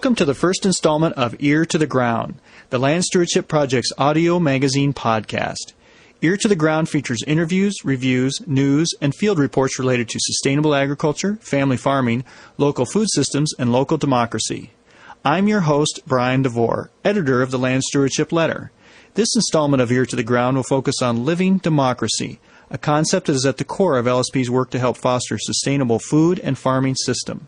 Welcome to the first installment of Ear to the Ground, the Land Stewardship Project's audio magazine podcast. Ear to the Ground features interviews, reviews, news, and field reports related to sustainable agriculture, family farming, local food systems, and local democracy. I'm your host, Brian DeVore, editor of the Land Stewardship Letter. This installment of Ear to the Ground will focus on living democracy, a concept that is at the core of LSP's work to help foster sustainable food and farming system.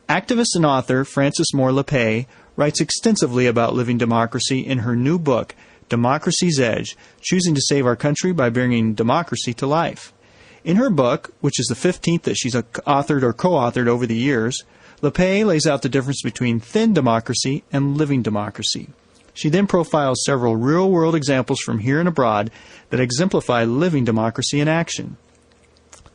Activist and author Frances Moore Lappé writes extensively about living democracy in her new book, Democracy's Edge, Choosing to Save Our Country by Bringing Democracy to Life. In her book, which is the 15th that she's authored or co-authored over the years, Lappé lays out the difference between thin democracy and living democracy. She then profiles several real-world examples from here and abroad that exemplify living democracy in action.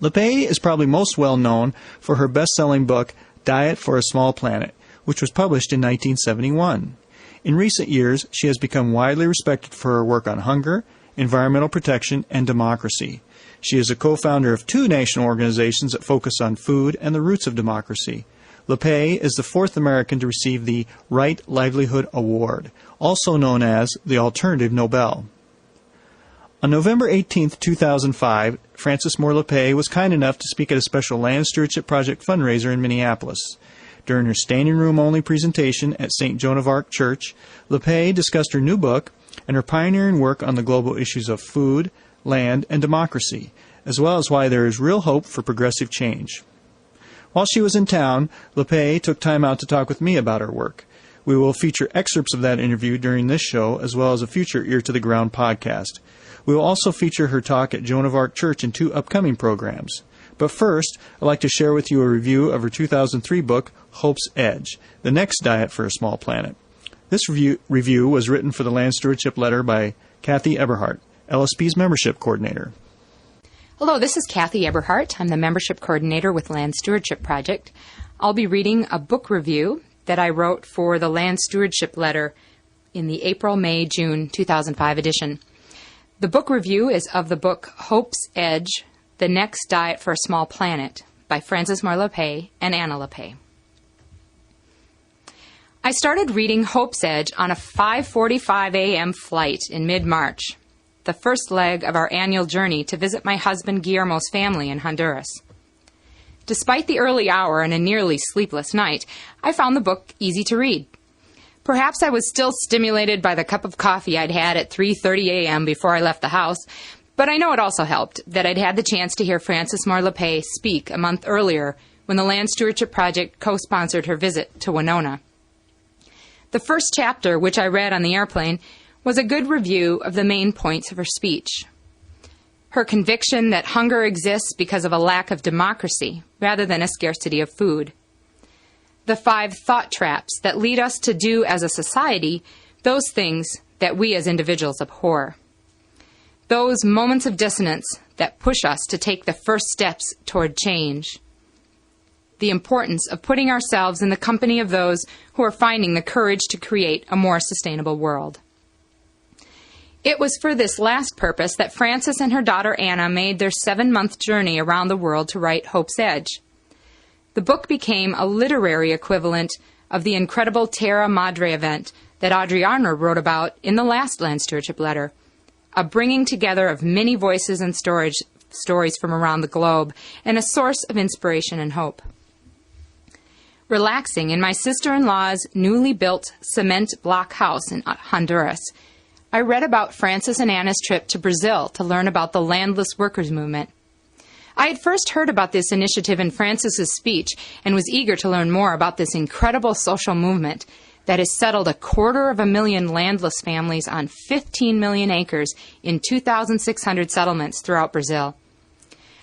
Lappé is probably most well known for her best-selling book, Diet for a Small Planet, which was published in 1971. In recent years, she has become widely respected for her work on hunger, environmental protection, and democracy. She is a co-founder of two national organizations that focus on food and the roots of democracy. Lappé is the fourth American to receive the Right Livelihood Award, also known as the Alternative Nobel. On November 18, 2005, Frances Moore Lappé was kind enough to speak at a special Land Stewardship Project fundraiser in Minneapolis. During her standing room only presentation at St. Joan of Arc Church, Lappé discussed her new book and her pioneering work on the global issues of food, land, and democracy, as well as why there is real hope for progressive change. While she was in town, Lappé took time out to talk with me about her work. We will feature excerpts of that interview during this show, as well as a future Ear to the Ground podcast. We will also feature her talk at Joan of Arc Church in two upcoming programs. But first, I'd like to share with you a review of her 2003 book, Hope's Edge, The Next Diet for a Small Planet. This review was written for the Land Stewardship Letter by Kathy Eberhardt, LSP's membership coordinator. Hello, this is Kathy Eberhardt. I'm the membership coordinator with Land Stewardship Project. I'll be reading a book review that I wrote for the Land Stewardship Letter in the April, May, June 2005 edition. The book review is of the book Hope's Edge, The Next Diet for a Small Planet by Frances Moore Lappé and Anna Lappé. I started reading Hope's Edge on a 5:45 a.m. flight in mid-March, the first leg of our annual journey to visit my husband Guillermo's family in Honduras. Despite the early hour and a nearly sleepless night, I found the book easy to read. Perhaps I was still stimulated by the cup of coffee I'd had at 3:30 a.m. before I left the house, but I know it also helped that I'd had the chance to hear Frances Moore Lappé speak a month earlier when the Land Stewardship Project co-sponsored her visit to Winona. The first chapter, which I read on the airplane, was a good review of the main points of her speech. Her conviction that hunger exists because of a lack of democracy rather than a scarcity of food. The 5 thought traps that lead us to do as a society those things that we as individuals abhor. Those moments of dissonance that push us to take the first steps toward change. The importance of putting ourselves in the company of those who are finding the courage to create a more sustainable world. It was for this last purpose that Frances and her daughter Anna made their 7-month journey around the world to write Hope's Edge. The book became a literary equivalent of the incredible Terra Madre event that Audrey Arnold wrote about in the last Land Stewardship Letter, a bringing together of many voices and stories from around the globe, and a source of inspiration and hope. Relaxing in my sister-in-law's newly built cement block house in Honduras, I read about Frances and Anna's trip to Brazil to learn about the landless workers movement. I had first heard about this initiative in Frances's speech and was eager to learn more about this incredible social movement that has settled 250,000 landless families on 15 million acres in 2,600 settlements throughout Brazil.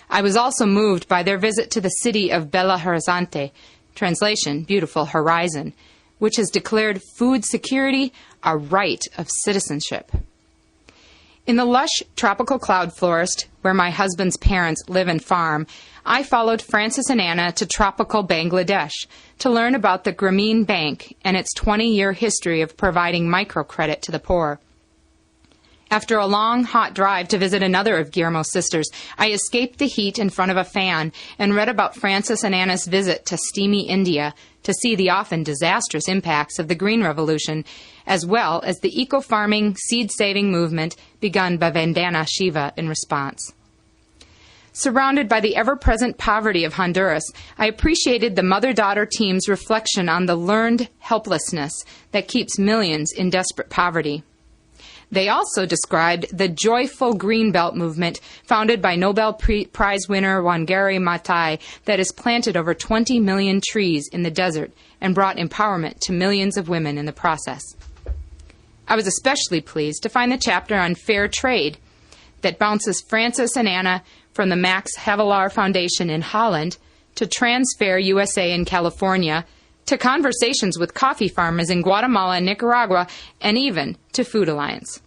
I was also moved by their visit to the city of Belo Horizonte, translation, Beautiful Horizon, which has declared food security a right of citizenship. In the lush tropical cloud forest where my husband's parents live and farm, I followed Frances and Anna to tropical Bangladesh to learn about the Grameen Bank and its 20-year history of providing microcredit to the poor. After a long, hot drive to visit another of Guillermo's sisters, I escaped the heat in front of a fan and read about Frances and Anna's visit to steamy India to see the often disastrous impacts of the Green Revolution, as well as the eco-farming, seed-saving movement begun by Vandana Shiva in response. Surrounded by the ever-present poverty of Honduras, I appreciated the mother-daughter team's reflection on the learned helplessness that keeps millions in desperate poverty. They also described the joyful Greenbelt movement founded by Nobel Prize winner Wangari Maathai that has planted over 20 million trees in the desert and brought empowerment to millions of women in the process. I was especially pleased to find the chapter on fair trade that bounces Francis and Anna from the Max Havelaar Foundation in Holland to Transfair USA in California, to conversations with coffee farmers in Guatemala and Nicaragua, and even to Food Alliance.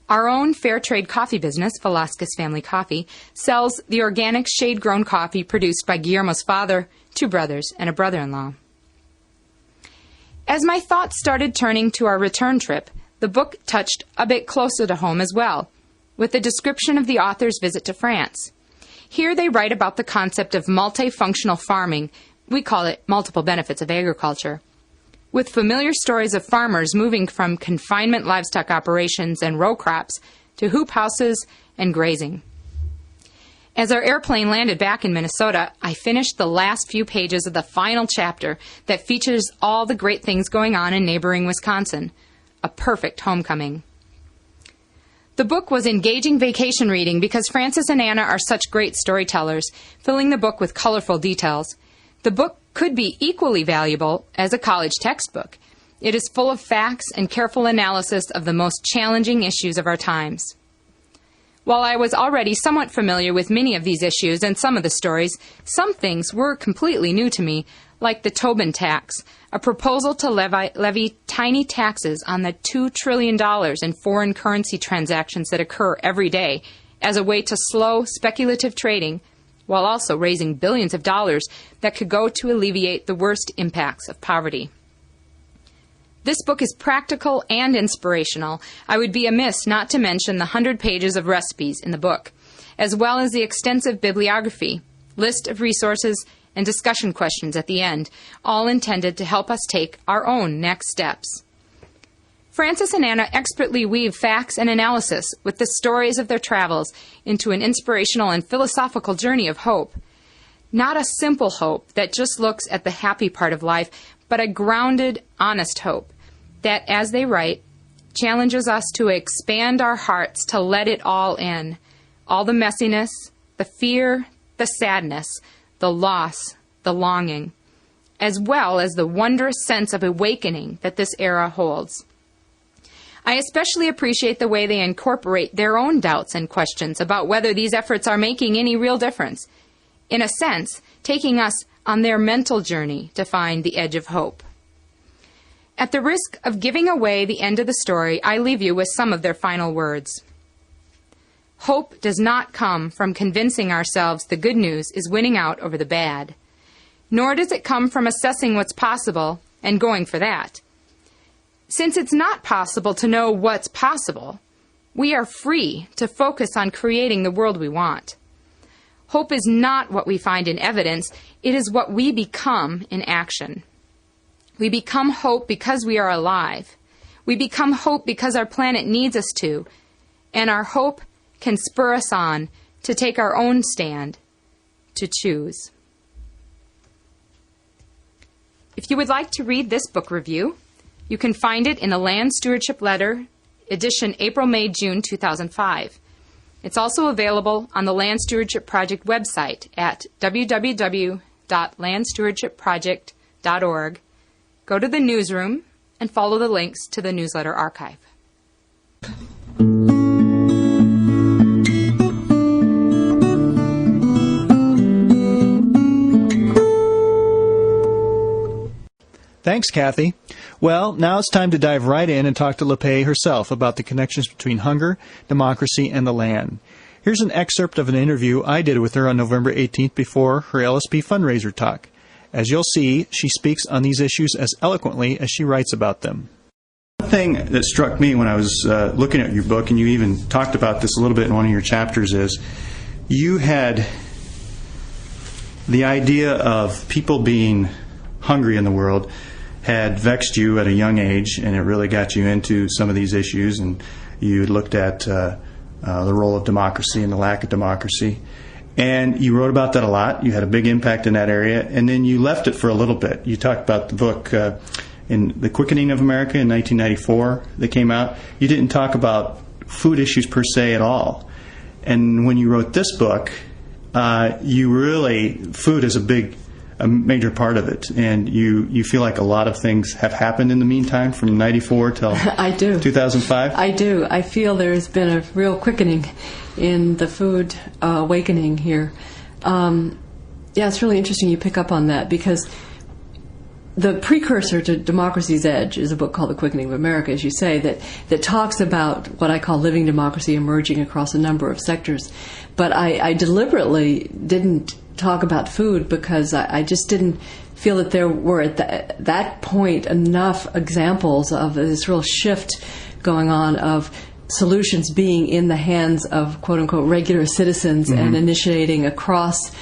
Our own fair trade coffee business, Velasquez Family Coffee, sells the organic shade-grown coffee produced by Guillermo's father, 2 brothers, and a brother-in-law. As my thoughts started turning to our return trip, the book touched a bit closer to home as well, with a description of the author's visit to France. Here they write about the concept of multifunctional farming. We call it multiple benefits of agriculture, with familiar stories of farmers moving from confinement livestock operations and row crops to hoop houses and grazing. As our airplane landed back in Minnesota, I finished the last few pages of the final chapter that features all the great things going on in neighboring Wisconsin. A perfect homecoming. The book was engaging vacation reading because Francis and Anna are such great storytellers, filling the book with colorful details. The book could be equally valuable as a college textbook. It is full of facts and careful analysis of the most challenging issues of our times. While I was already somewhat familiar with many of these issues and some of the stories, some things were completely new to me, like the Tobin tax, a proposal to levy tiny taxes on the $2 trillion in foreign currency transactions that occur every day as a way to slow speculative trading, while also raising billions of dollars that could go to alleviate the worst impacts of poverty. This book is practical and inspirational. I would be amiss not to mention the 100 pages of recipes in the book, as well as the extensive bibliography, list of resources, and discussion questions at the end, all intended to help us take our own next steps. Francis and Anna expertly weave facts and analysis with the stories of their travels into an inspirational and philosophical journey of hope. Not a simple hope that just looks at the happy part of life, but a grounded, honest hope that, as they write, challenges us to expand our hearts to let it all in. All the messiness, the fear, the sadness, the loss, the longing, as well as the wondrous sense of awakening that this era holds. I especially appreciate the way they incorporate their own doubts and questions about whether these efforts are making any real difference, in a sense, taking us on their mental journey to find the edge of hope. At the risk of giving away the end of the story, I leave you with some of their final words. Hope does not come from convincing ourselves the good news is winning out over the bad, nor does it come from assessing what's possible and going for that. Since it's not possible to know what's possible, we are free to focus on creating the world we want. Hope is not what we find in evidence, it is what we become in action. We become hope because we are alive. We become hope because our planet needs us to, and our hope can spur us on to take our own stand, to choose. If you would like to read this book review, you can find it in the Land Stewardship Letter, edition April, May, June 2005. It's also available on the Land Stewardship Project website at www.landstewardshipproject.org. Go to the newsroom and follow the links to the newsletter archive. Thanks, Kathy. Well, now it's time to dive right in and talk to LePay herself about the connections between hunger, democracy, and the land. Here's an excerpt of an interview I did with her on November 18th before her LSP fundraiser talk. As you'll see, she speaks on these issues as eloquently as she writes about them. One thing that struck me when I was looking at your book, and you even talked about this a little bit in one of your chapters, is you had the idea of people being hungry in the world had vexed you at a young age, and it really got you into some of these issues, and you looked at the role of democracy and the lack of democracy. And you wrote about that a lot. You had a big impact in that area, and then you left it for a little bit. You talked about the book in The Quickening of America in 1994 that came out. You didn't talk about food issues per se at all. And when you wrote this book, food is a major part of it, and you feel like a lot of things have happened in the meantime from 94 till I do. 2005? I do. I feel there's been a real quickening in the food awakening here. It's really interesting you pick up on that, because the precursor to Democracy's Edge is a book called The Quickening of America, as you say, that talks about what I call living democracy emerging across a number of sectors. But I deliberately didn't talk about food because I just didn't feel that there were at that point enough examples of this real shift going on of solutions being in the hands of quote-unquote regular citizens and initiating across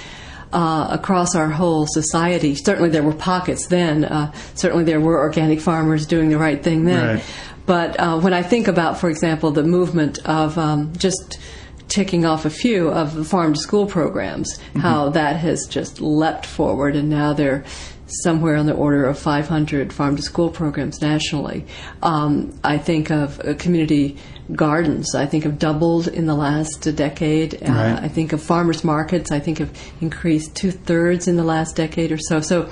our whole society. Certainly there were pockets then. Certainly there were organic farmers doing the right thing then. Right. But when I think about, for example, the movement of just ticking off a few of the farm-to-school programs, how that has just leapt forward, and now they're somewhere on the order of 500 farm-to-school programs nationally. I think of community gardens. I think have doubled in the last decade. Right. I think of farmers markets. I think have increased 2/3 in the last decade or so. So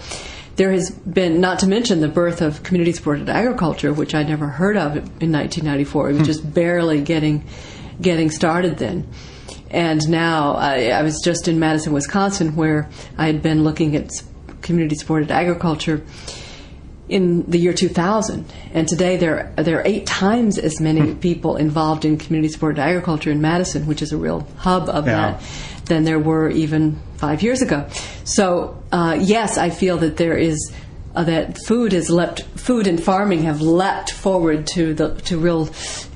there has been, not to mention the birth of community-supported agriculture, which I never heard of in 1994. It was just barely getting started then. And now I was just in Madison, Wisconsin, where I had been looking at community-supported agriculture in the year 2000. And today there are 8 times as many people involved in community-supported agriculture in Madison, which is a real hub of that, than there were even 5 years ago. So yes, I feel that there is that food and farming have leapt forward to real,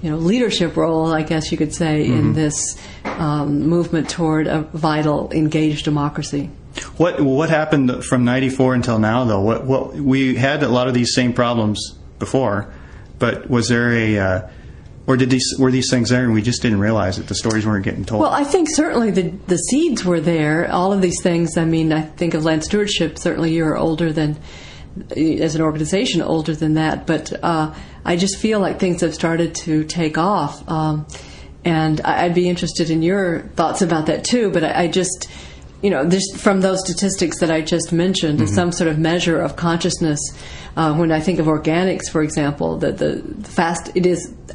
leadership role, I guess you could say, in this movement toward a vital, engaged democracy. What happened from 94 until now, though? What we had a lot of these same problems before, but was there were these things there and we just didn't realize it? The stories weren't getting told. Well, I think certainly the seeds were there. All of these things. I mean, I think of land stewardship. Certainly, you're older than, as an organization, older than that. But I just feel like things have started to take off, and I'd be interested in your thoughts about that too. But I just, just from those statistics that I just mentioned, some sort of measure of consciousness. When I think of organics, for example,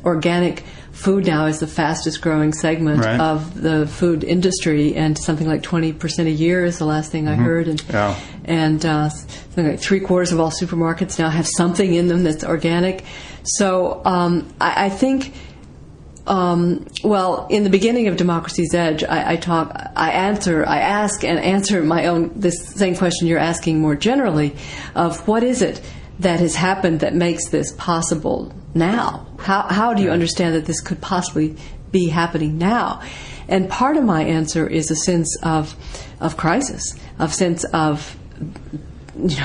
organic food now is the fastest growing segment of the food industry, and something like 20% a year is the last thing I heard. And something like 3/4 of all supermarkets now have something in them that's organic. So I think. Well, in the beginning of Democracy's Edge, I ask and answer my own, this same question you're asking more generally, of what is it that has happened that makes this possible now? How do you understand that this could possibly be happening now? And part of my answer is a sense of crisis, sense of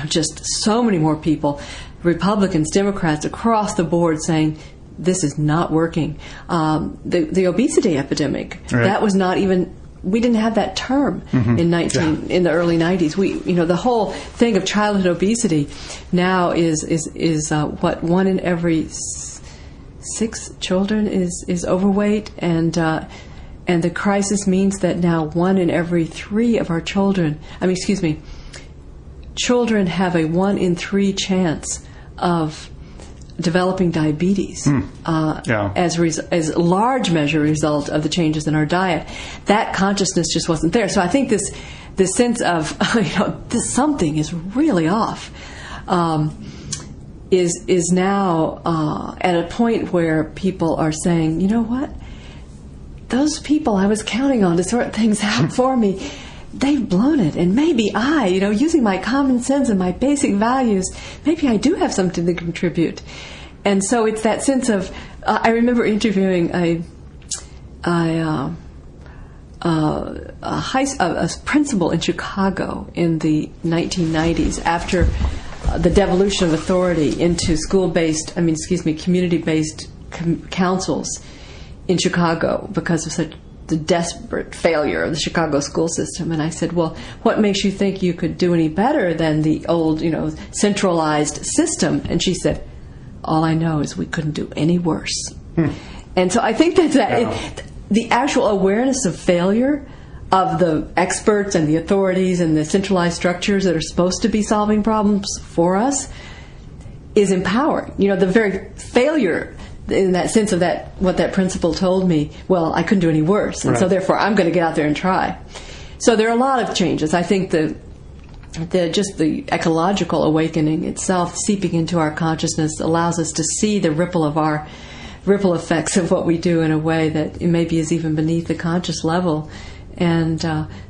just so many more people, Republicans, Democrats, across the board saying, this is not working. The obesity epidemic, that was not even, we didn't have that term in the early 90s. The whole thing of childhood obesity now is what, 1 in every 6 children is overweight, and the crisis means that now 1 in every 3 of our children have a 1 in 3 chance of developing diabetes as a large measure result of the changes in our diet. That consciousness just wasn't there. So I think this sense of this something is really off is now at a point where people are saying, you know what, those people I was counting on to sort things out for me, they've blown it, and maybe I, using my common sense and my basic values, maybe I do have something to contribute. And so it's that sense of, I remember interviewing a principal in Chicago in the 1990s after the devolution of authority into community-based councils in Chicago because of such the desperate failure of the Chicago school system. And I said, well, what makes you think you could do any better than the old, centralized system? And she said, all I know is we couldn't do any worse. And so I think that the actual awareness of failure of the experts and the authorities and the centralized structures that are supposed to be solving problems for us is empowering. The very failure in that sense of what that principal told me, well, I couldn't do any worse, and so therefore I'm going to get out there and try. So there are a lot of changes. I think just the ecological awakening itself seeping into our consciousness allows us to see the ripple effects of what we do in a way that maybe is even beneath the conscious level. And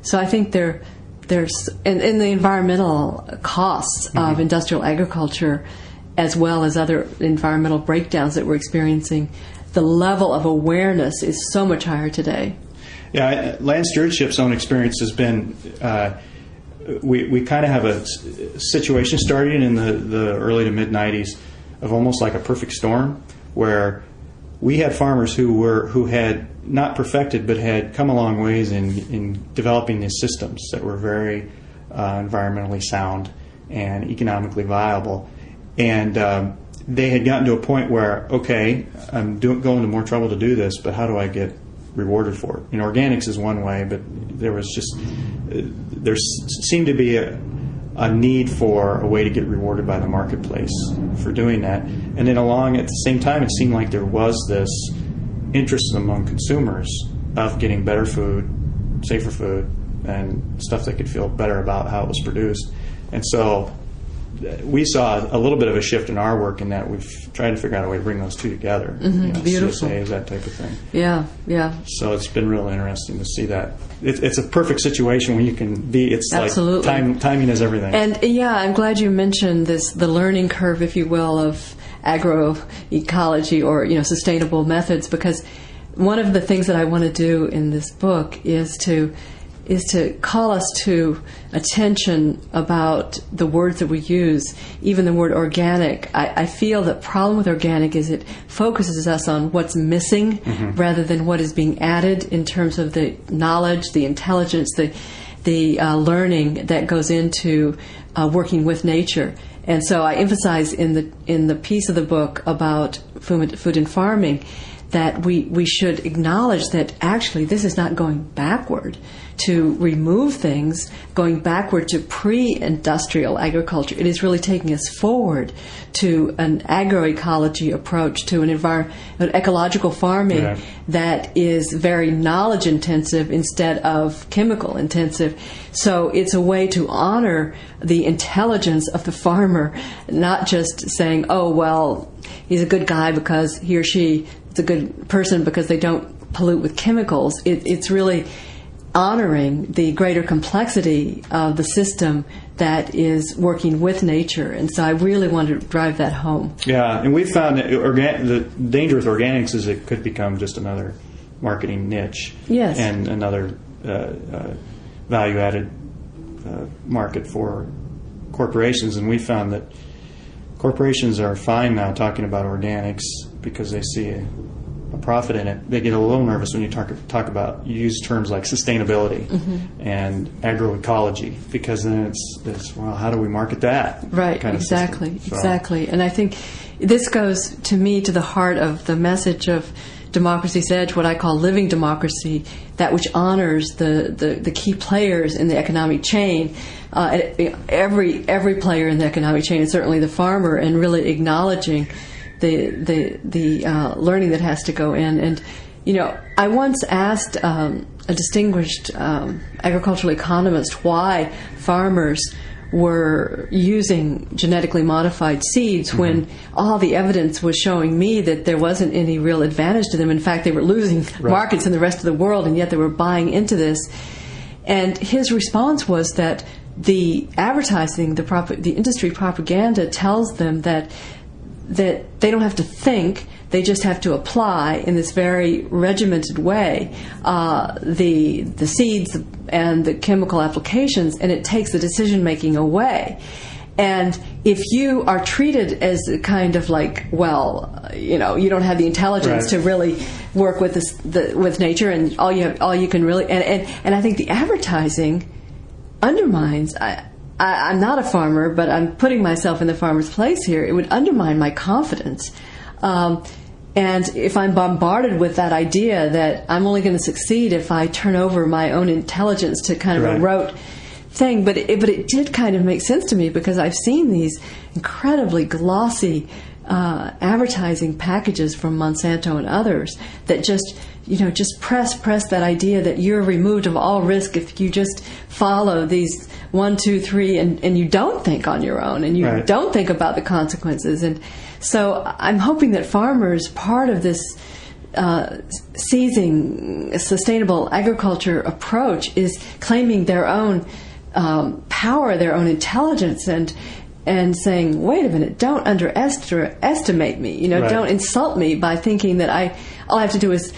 so I think there's in the environmental costs of industrial agriculture, as well as other environmental breakdowns that we're experiencing, the level of awareness is so much higher today. Yeah, land stewardship's own experience has been, we kind of have a situation starting in the early to mid-'90s of almost like a perfect storm, where we had farmers who had not perfected but had come a long ways in developing these systems that were very environmentally sound and economically viable. And they had gotten to a point where, okay, I'm going to more trouble to do this, but how do I get rewarded for it? Organics is one way, but there seemed to be a need for a way to get rewarded by the marketplace for doing that. And then along at the same time, it seemed like there was this interest among consumers of getting better food, safer food, and stuff they could feel better about how it was produced. And so we saw a little bit of a shift in our work in that we've tried to figure out a way to bring those two together. Beautiful. CSAs, that type of thing. Yeah. So it's been real interesting to see that. It's a perfect situation when you can be, it's Absolutely. Like timing is everything. And I'm glad you mentioned the learning curve, if you will, of agroecology or, sustainable methods, because one of the things that I want to do in this book is to call us to attention about the words that we use, even the word organic. I feel the problem with organic is it focuses us on what's missing rather than what is being added in terms of the knowledge, the intelligence, the learning that goes into working with nature. And so I emphasize in the piece of the book about food and farming that we should acknowledge that actually this is not going backward to remove things, going backward to pre-industrial agriculture. It is really taking us forward to an agroecology approach, to an ecological farming that is very knowledge intensive instead of chemical intensive. So it's a way to honor the intelligence of the farmer, not just saying, oh, well, he's a good guy because he or she is a good person because they don't pollute with chemicals. It's really honoring the greater complexity of the system that is working with nature. And so I really want to drive that home. Yeah, and we've found that the danger with organics is it could become just another marketing niche. Yes. And another value-added market for corporations. And we found that corporations are fine now talking about organics because they see a profit in it. They get a little nervous when you talk about, you use terms like sustainability and agroecology, because then it's well, how do we market that? Right, exactly. And I think this goes to me to the heart of the message of Democracy's Edge, what I call living democracy, that which honors the key players in the economic chain, every player in the economic chain, and certainly the farmer, and really acknowledging the learning that has to go in. And I once asked a distinguished agricultural economist why farmers were using genetically modified seeds when all the evidence was showing me that there wasn't any real advantage to them. In fact, they were losing markets in the rest of the world, and yet they were buying into this. And his response was that the advertising, the industry propaganda tells them that they don't have to think, they just have to apply in this very regimented way the seeds and the chemical applications, and it takes the decision making away. And if you are treated as kind of like, well, you don't have the intelligence to really work with with nature, and all you can really, and I think the advertising undermines. I'm not a farmer, but I'm putting myself in the farmer's place here. It would undermine my confidence. And if I'm bombarded with that idea that I'm only going to succeed if I turn over my own intelligence to kind of a rote thing, but it did kind of make sense to me, because I've seen these incredibly glossy advertising packages from Monsanto and others that just press that idea that you're removed of all risk if you just follow these 1, 2, 3, and you don't think on your own, and you don't think about the consequences. And so I'm hoping that farmers, part of this seizing a sustainable agriculture approach, is claiming their own power, their own intelligence, and saying, wait a minute, don't underestimate me. Don't insult me by thinking that all I have to do is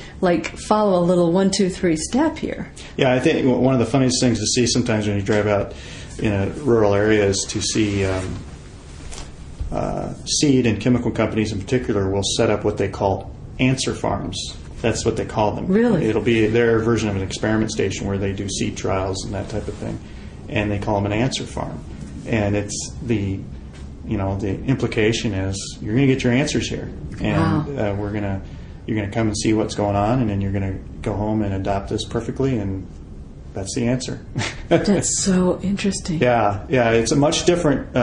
follow a little 1, 2, 3 step here. Yeah, I think one of the funniest things to see sometimes when you drive out in rural areas, to see seed and chemical companies in particular will set up what they call answer farms. That's what they call them. Really? It'll be their version of an experiment station where they do seed trials and that type of thing, and they call them an answer farm. And it's the implication is you're going to get your answers here, and you're going to come and see what's going on, and then you're going to go home and adopt this perfectly, and that's the answer. That's so interesting. Yeah, it's a much different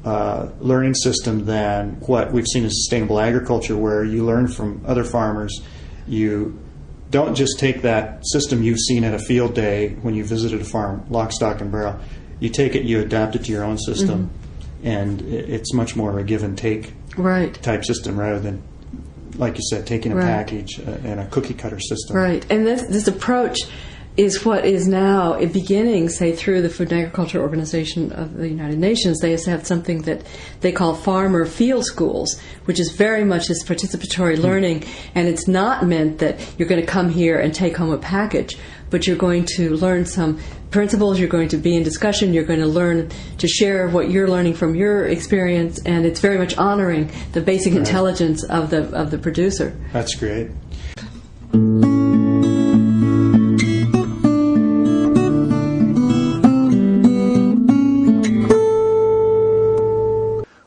learning system than what we've seen in sustainable agriculture, where you learn from other farmers. You don't just take that system you've seen at a field day when you visited a farm, lock, stock, and barrel. You take it, you adapt it to your own system, and it's much more of a give and take type system rather than, like you said, taking a package and a cookie cutter system. Right, and this approach is what is now beginning, say, through the Food and Agriculture Organization of the United Nations. They have something that they call farmer field schools, which is very much this participatory learning, and it's not meant that you're going to come here and take home a package, but you're going to learn some principles, you're going to be in discussion, you're going to learn to share what you're learning from your experience, and it's very much honoring the basic intelligence of the producer. That's great.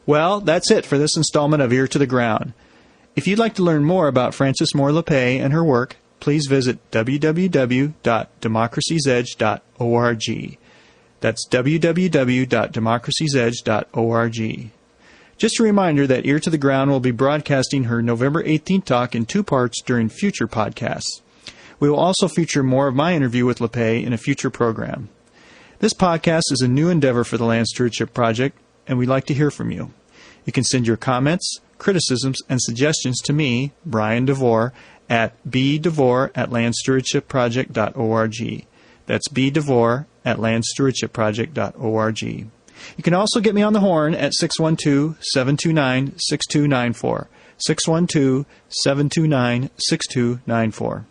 Well, that's it for this installment of Ear to the Ground. If you'd like to learn more about Frances Moore Lappé and her work, please visit www.democracysedge.org. That's www.democracysedge.org. Just a reminder that Ear to the Ground will be broadcasting her November 18th talk in 2 parts during future podcasts. We will also feature more of my interview with Lappé in a future program. This podcast is a new endeavor for the Land Stewardship Project, and we'd like to hear from you. You can send your comments, criticisms, and suggestions to me, Brian DeVore, at bdevore@landstewardshipproject.org. That's bdevore@landstewardshipproject.org. You can also get me on the horn at 612-729-6294. 612-729-6294.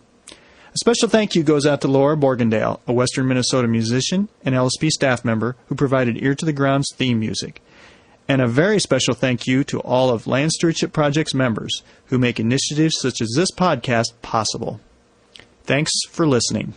A special thank you goes out to Laura Borgendale, a Western Minnesota musician and LSP staff member who provided Ear to the Ground's theme music. And a very special thank you to all of Land Stewardship Project's members who make initiatives such as this podcast possible. Thanks for listening.